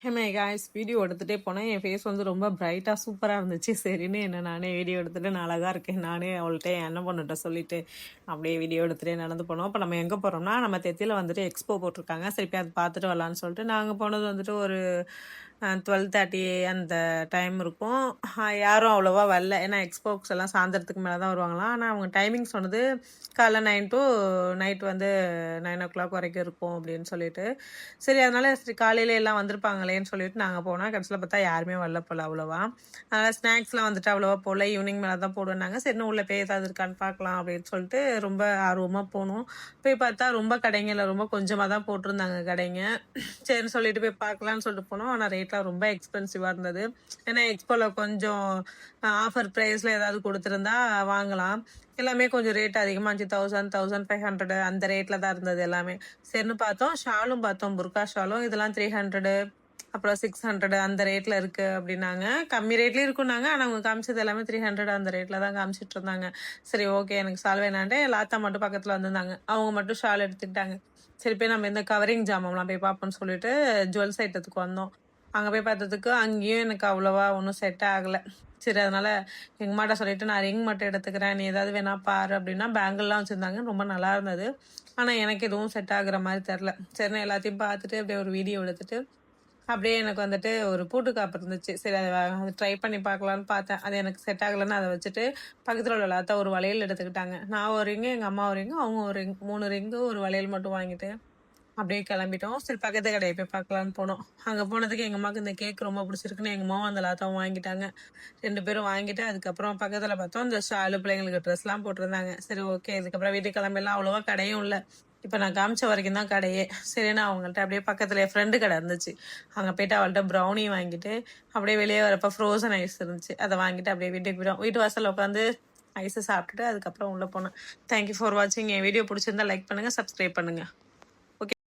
Hey guys, video எடுத்துகிட்டே போனேன். என் face வந்து ரொம்ப பிரைட்டாக சூப்பராக இருந்துச்சு. சரின்னு என்ன நானே வீடியோ எடுத்துகிட்டு நான் அழகாக இருக்கேன் நானே அவள்கிட்ட என் அண்ணன் பொண்ணுகிட்ட சொல்லிட்டு அப்படியே வீடியோ எடுத்துகிட்டே நடந்து போனோம். அப்போ நம்ம எங்கே போகிறோம்னா, நம்ம தெத்தியில் வந்துட்டு எக்ஸ்போ போட்டிருக்காங்க. சரி போய் அதை பார்த்துட்டு வரலான்னு சொல்லிட்டு நாங்கள் போனது வந்துட்டு ஒரு 12:30 அந்த டைம் இருக்கும். யாரும் அவ்வளோவா வரல, ஏன்னா எக்ஸ்போக்ஸ் எல்லாம் சாயந்தரத்துக்கு மேலே தான் வருவாங்களாம். ஆனால் அவங்க டைமிங் சொன்னது காலைல 9 to நைட் வந்து 9 o'clock வரைக்கும் இருக்கும் அப்படின்னு சொல்லிட்டு, சரி அதனால சரி காலையில எல்லாம் வந்திருப்பாங்களேன்னு சொல்லிட்டு நாங்கள் போனால் கடைசியில் பார்த்தா யாருமே வரல போல அவ்வளோவா. அதனால் ஸ்நாக்ஸ்லாம் வந்துட்டு அவ்வளோவா போகல, ஈவினிங் மேலே தான் போடுவேன்னாங்க. சரின்னு உள்ள போய் ஏதாவது இருக்கான்னு பார்க்கலாம் அப்படின்னு சொல்லிட்டு ரொம்ப ஆர்வமாக போனோம். போய் பார்த்தா ரொம்ப கடைங்க ரொம்ப கொஞ்சமாக தான் போட்டிருந்தாங்க கடைங்க. சரின்னு சொல்லிட்டு போய் பார்க்கலான்னு சொல்லிட்டு போனோம். ஆனால் ரேட்லாம் ரொம்ப எக்ஸ்பென்சிவாக இருந்தது. ஏன்னா எக்ஸ்போவில் கொஞ்சம் ஆஃபர் ப்ரைஸில் ஏதாவது கொடுத்துருந்தா வாங்கலாம். எல்லாமே கொஞ்சம் ரேட் அதிகமாக இருந்துச்சு. 1000, 1500 அந்த ரேட்டில் தான் இருந்தது எல்லாமே. சரின்னு பார்த்தோம், ஷாலும் பார்த்தோம், புர்கா ஷாலும். இதெல்லாம் 300, அப்புறம் 600 அந்த ரேட்டில் இருக்குது அப்படின்னாங்க. கம்மி ரேட்லேயும் இருக்குன்னாங்க, ஆனால் அவங்க காமிச்சது எல்லாமே 300 அந்த ரேட்டில் தான் காமிச்சிட்டு இருந்தாங்க. சரி ஓகே, எனக்கு ஷால் வேணான்ட்டு லாத்தா மட்டும் பக்கத்தில் வந்திருந்தாங்க. அவங்க மட்டும் ஷால் எடுத்துக்கிட்டாங்க. சரி போய் நம்ம இந்த கவரிங் ஜாமான்லாம் போய் பார்ப்போம்னு சொல்லிட்டு ஜுவல்ஸ் ஐட்டத்துக்கு வந்தோம். அங்கே போய் பார்த்ததுக்கு அங்கேயும் எனக்கு அவ்வளோவா ஒன்றும் செட் ஆகலை. சரி அதனால் எங்கள் அம்மாட்ட சொல்லிட்டு நான் ரிங் மட்டும் எடுத்துக்கிறேன், நீ ஏதாவது வேணா பாரு அப்படின்னா. பேங்கிள்லாம் வச்சுருந்தாங்க, ரொம்ப நல்லா இருந்தது. ஆனால் எனக்கு எதுவும் செட் ஆகுற மாதிரி தெரில. சரின்னு எல்லாத்தையும் பார்த்துட்டு அப்படியே ஒரு வீடியோ எடுத்துட்டு அப்படியே எனக்கு வந்துட்டு ஒரு பூட்டு காப்பு இருந்துச்சு. சரி அதை ட்ரை பண்ணி பார்க்கலான்னு பார்த்தேன். அது எனக்கு செட் ஆகலைன்னு அதை வச்சுட்டு பக்கத்தில் உள்ள எல்லாத்த ஒரு வளையல் எடுத்துக்கிட்டாங்க. நான் ஒரு ரிங்கு, எங்கள் அம்மா ஒரு ரிங்கு, அவங்க ஒரு ரிங், 3 ரிங்கு ஒரு வளையல் மட்டும் வாங்கிட்டு அப்படியே கிளம்பிட்டோம். சரி பக்கத்து கடையை போய் பார்க்கலான்னு போனோம். அங்கே போனதுக்கு எங்கள் அம்மாவுக்கு இந்த கேக் ரொம்ப பிடிச்சிருக்குன்னு எங்கள் அம்மாவும் அந்த லாத்தாவும் வாங்கிட்டாங்க. 2 பேரும் வாங்கிட்டு அதுக்கப்புறம் பக்கத்தில் பார்த்தோம் இந்த ஷாலு பிள்ளைங்களுக்கு ட்ரெஸ்லாம் போட்டிருந்தாங்க. சரி ஓகே, இதுக்கப்புறம் வீட்டுக்கு கிளம்பிடலாம். அவ்வளோவா கடையும் இல்லை, இப்போ நான் காமிச்ச வரைக்கும் தான் கடையே. சரிண்ணா அவங்கள்ட்ட அப்படியே பக்கத்தில் என் ஃப்ரெண்டு கடை இருந்துச்சு, அங்கே போய்ட்டு அவள்கிட்ட ப்ரௌனி வாங்கிட்டு அப்படியே வெளியே வரப்போ ஃப்ரோசன் ஐஸ் இருந்துச்சு, அதை வாங்கிட்டு அப்படியே வீட்டுக்கு போயிடும். வீட்டு வாசலில் உட்காந்து ஐஸை சாப்பிட்டுட்டு அதுக்கப்புறம் உள்ளே போனேன். தேங்க்யூ ஃபார் வாட்சிங். என் வீடியோ பிடிச்சிருந்தா லைக் பண்ணுங்கள், சப்ஸ்கிரைப் பண்ணுங்கள்.